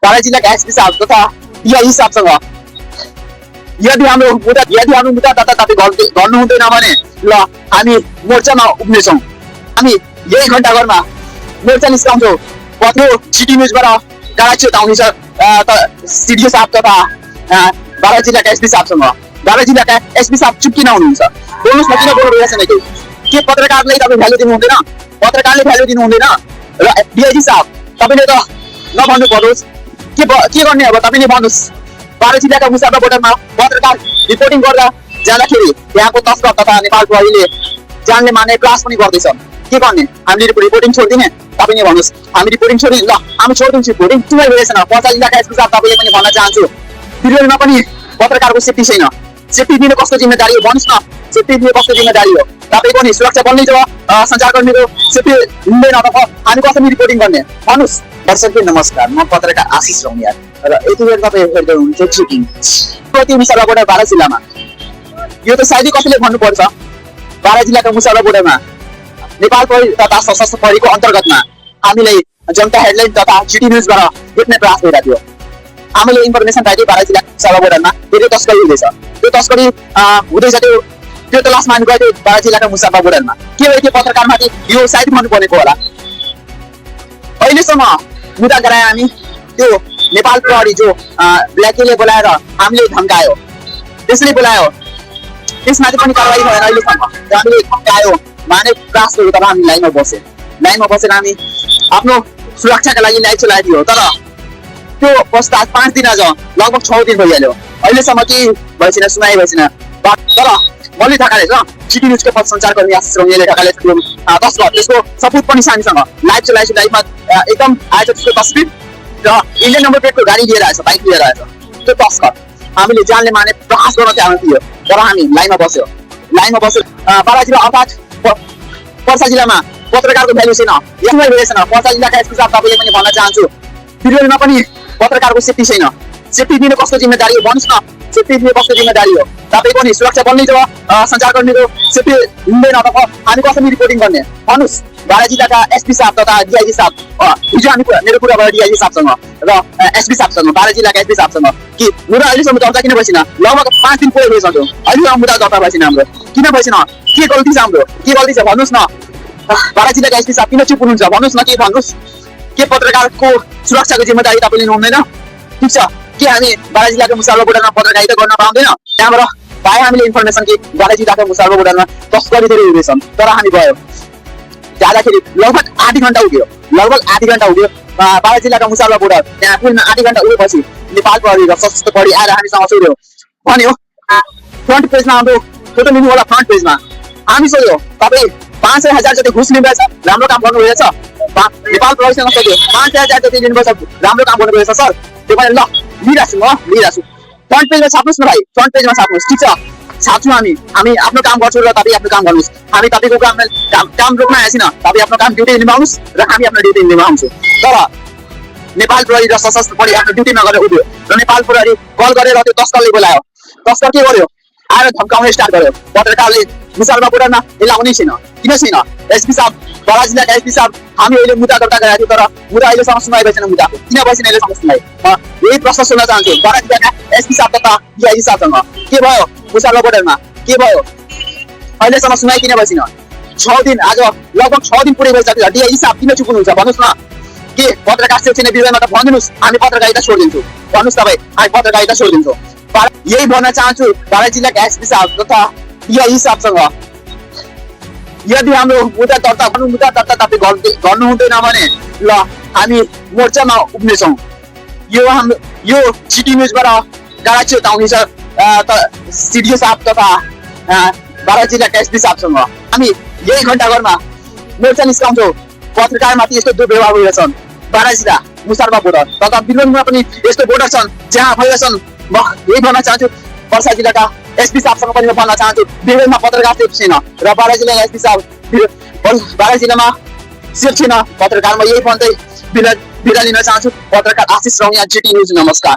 बारा जिल्लाका एसपी साहब तथा डिआइजी साहबसँग यदि हाम्रो मुद्दा ताताताती गर्नु हुँदैन भने ल हामी मोर्चामा उभिनेछौँ। हामी यही घण्टाघरमा मोर्चा निस्काउँछौँ। पत्रो सिटी न्युजबाट गाडा चेताउनी छ सिडिओ साहब तथा बारा जिल्लाका एसपी साहबसँग। बारा जिल्लाका एसपी साहब चुप किन हुनुहुन्छ? बोल्नुहोस् न, किन बोल्नु भइरहेछ न? के पत्रकारलाई तपाईँ भ्यालु दिनु हुँदैन? पत्रकारले भ्यालु दिनु हुँदैन? र डिआइजी साहब तपाईँले त नभन्नु पर्नुहोस्, के गर्ने अब तपाईँले भन्नुहोस्। बारा जिल्लाका मुसाफा बोर्डरमा पत्रकार रिपोर्टिङ गर्दा जाँदाखेरि यहाँको तस्कर तथा नेपाल प्रहरीले जानले मार्ने प्रयास पनि गर्दैछ। के गर्ने? हामीले रिपोर्टिङ छोडिदिने? तपाईँले भन्नुहोस्। हामी रिपोर्टिङ छोडिदिनु? ल हामी छोडिदिन्छु रिपोर्टिङ। किन भइरहेछ न? पर्सा जिल्लाका एसपी साहब तपाईँले पनि भन्न चाहन्छु, त्रिवेणीमा पनि पत्रकारको सेफ्टी छैन। सेफ्टी दिनु कस्तो जिम्मेदारी हो भन्नुहोस् न? सेफ्टी दिनु कस्तो जिम्मेदारी हो? तपाईँ पनि सुरक्षा बलमै जब सञ्चारकर्मीको सेफ्टी हुँदैन त हामी कसरी रिपोर्टिङ गर्ने भन्नुहोस्। दर्शकले नमस्कार, म पत्रकार आशिष रौनिया र यति बेर तपाईँ हेर्दै हुनुहुन्छ चिटिङ प्रति मुसाफा बोर्डर बारा जिल्लामा। यो त सायदै कसैले भन्नुपर्छ, बारा जिल्लाका मुसाफा बोर्डरमा नेपाल प्रहरी तथा सशस्त्र प्रहरीको अन्तर्गतमा हामीलाई जनता हेडलाइन तथा सिटी न्युजबाट भेट्ने प्रयास भइरहेको थियो। हामीले इन्फर्मेसन पाइदियो बारा जिल्ला मुसाफा बोर्डरमा धेरै तस्करी हुँदैछ। त्यो तस्करी हुँदैछ, त्यो तलासमा हामी गएको थियौँ बारा जिल्लाका मुसाफा बोर्डरमा। के भयो त्यो पत्रकारमाथि? यो सायद भन्नु पर्नेको होला। अहिलेसम्म मुद्दा गराए हामी त्यो नेपाल प्रहरी जो ब्ल्याकले बोलाएर हामीले धम्कायो, त्यसले बोलायो, त्यसमाथि पनि कारवाही भएन अहिलेसम्म। हामीले धम्कायो माने प्रयास गर्यो, तर हामी लाइनमा बसेर हामी आफ्नो सुरक्षाका लागि लाइट चलाइदियो। तर त्यो पश्चात 5 दिन आज लगभग 6 दिन भइहाल्यो, अहिलेसम्म केही भएन, सुनाइ भएन। तर मल्ली ढाकाले सिटी न्युजको सञ्चारकर्मी आशिष रौनियाले ढाकाले तस्कर त्यसको सबुत पनि हामीसँग लाइभ चलाइछु। लाइभमा एकदम आएछ त्यसको तस्बिर र इन्डियन नम्बर प्लेटको गाडी लिएर आएछ, बाइक लिएर आएछ। त्यो तस्कर हामीले जानले मार्ने प्रयास गर्न चाहन्थ्यो, तर हामी लाइनमा बसेर बारा जिल्ला अर्थात् पर्सा जिल्लामा पत्रकारको भ्यालु छैन। यसमै भइरहेछ न? पर्सा जिल्लाका एसपी साहब तपाईँले पनि भन्न चाहन्छु, त्रिवेणीमा पनि पत्रकारको सेफ्टी छैन। सेफ्टी दिनु कस्तो जिम्मेदारी हो भन्नुहोस् न? सेफ्टी दिनु कस्तो जिम्मेदारी हो? तपाईँ पनि सुरक्षा बलमै जब सञ्चारकर्मीको सेफ्टी हुँदैन त हामी कसरी रिपोर्टिङ गर्ने भन्नुहोस्। बारा जिल्लाका एसपी साहब तथा डिआइजी साहब, हिजो हामी मेरो कुरा भयो डिआइजी साहबसँग र एसपी साहबसँग, बारा जिल्लाका एसपी साहबसँग कि मुद्दा अहिलेसम्म दर्ता किन भएन? लगभग 5 दिन पुरै भइसक्यो, अहिलेसम्म मुद्दा दर्ता भएन हाम्रो। किन भएन? के गल्ती छ हाम्रो? के गल्ती छ भन्नुहोस् न? बारा जिल्लाका एसपी साहब किन चुप हुनुहुन्छ भन्नुहोस् न? के भन्नुहोस्? के पत्रकारको सुरक्षाको जिम्मेदारी तपाईँले लिनुहुँदैन? ठिक छ, के हामी बारा जिल्लाको मुसाफा बोर्डरमा पत्रकारिता गर्न पाउँदैन? त्यहाँबाट पाए हामीले इन्फर्मेसन कि बारा जिल्लाको मुसाफा बोर्डरमा तस्करी धेरै हुँदैछन्, तर हामी गयो जाँदाखेरि लगभग आधी घन्टा उठ्यो बारा जिल्लाका मुसाफा बोर्डर। त्यहाँ पुग्न आधी घन्टा उठेपछि नेपाल प्रहरी र सशस्त्र प्रहरी आएर हामीसँग सोध्यो, भन्यो फ्रन्ट पेजमा हाम्रो फोटो लिनु होला। फ्रन्ट पेजमा हामी सोध्यो तपाईँ 5,000 जति घुस लिनुभएछ, राम्रो काम गर्नुभएछ? नेपाल प्रहरीसँग सोध्यो 5,000 जति लिनुभएछ, राम्रो काम गर्नुभएछ सर? त्यो पनि ल लिइरहेको छु। फ्रन्ट पेजमा छाप्नुहोस् न भाइ, फ्रन्ट पेजमा छाप्नुहोस्। ठिक छ, छाप्छौँ हामी आफ्नो काम गर्छौँ र तपाईँ आफ्नो काम गर्नुहोस्। हामी तपाईँको काम रोक्न आएको छैन, तपाईँ आफ्नो काम ड्युटी निभाउनुहोस् र हामी आफ्नो ड्युटी निभाउँछौँ। तर नेपाल प्रहरी र सशस्त्र प्रहरी आफ्नो ड्युटी नगरेर उठ्यो र नेपाल प्रहरी कल गरेर त्यो तस्करले बोलायो। तस्कर के गर्यो? आएर धम्काउन स्टार्ट गर्यो। पत्रकारले मुसाफा बोर्डरमा यसलाई आउनै छैन। किन छैन? एसपी साहब, बारा जिल्लाका एसपी साहब, हामी अहिले मुद्दा दर्ता गराएको थियो, तर मुद्दा अहिलेसम्म सुनाइ भएन। मुद्दाको किन भएन अहिलेसम्म सुनाइ? यही प्रश्न सोध्न चाहन्छु बारा जिल्लाका एसपी साहब तथा डिआइजी साहबसँग। के भयो मुसाफा बोर्डरमा? के भयो? अहिलेसम्म सुनाइ किन भएन? 6 दिन, आज लगभग 6 दिन पुरै भइसक्यो। डिआइजी साहब किन चुप हुनुहुन्छ भन्नुहोस् न? के पत्रकार सेक्सन विषयमा त भनिदिनुहोस्, हामी पत्रकारिता छोडिदिन्छौँ भन्नुहोस्। तपाईँ हामी पत्रकारिता छोडिदिन्छौँ। यही भन्न चाहन्छु बारा जिल्लाका एसपी साहब तथा डिआइजी साहबसँग, यदि हाम्रो मुद्दा दर्ता तपाईँ गर्नु हुँदैन भने ल हामी मोर्चामा उभिनेछौँ। यो सिटी न्युजबाट गाडा चेताउनी छ सिडिओ साहब तथा बारा जिल्लाका एसपी साहबसँग। हामी यही घण्टाघरमा मोर्चा निस्काउँछौँ। पत्रकारमाथि यस्तो दुर्व्यवहार भइरहेछन्। बारा जिल्ला मुसाफा बोर्डर तथा त्रिवेणीमा पनि यस्तो बोर्डर छन् जहाँ भइरहेछन्। म यही भन्न चाहन्छु पर्सा जिल्लाका एसपी साहबसँग पनि भन्न चाहन्छु, त्रिवेणीमा पत्रकार सेफ छैन र बारा जिल्लाका एसपी साहब बारा जिल्लामा सेफ छैन पत्रकार। म यही भन्दै बिदा लिन चाहन्छु। पत्रकार आशिष रौनिया, जिटी न्युज, नमस्कार।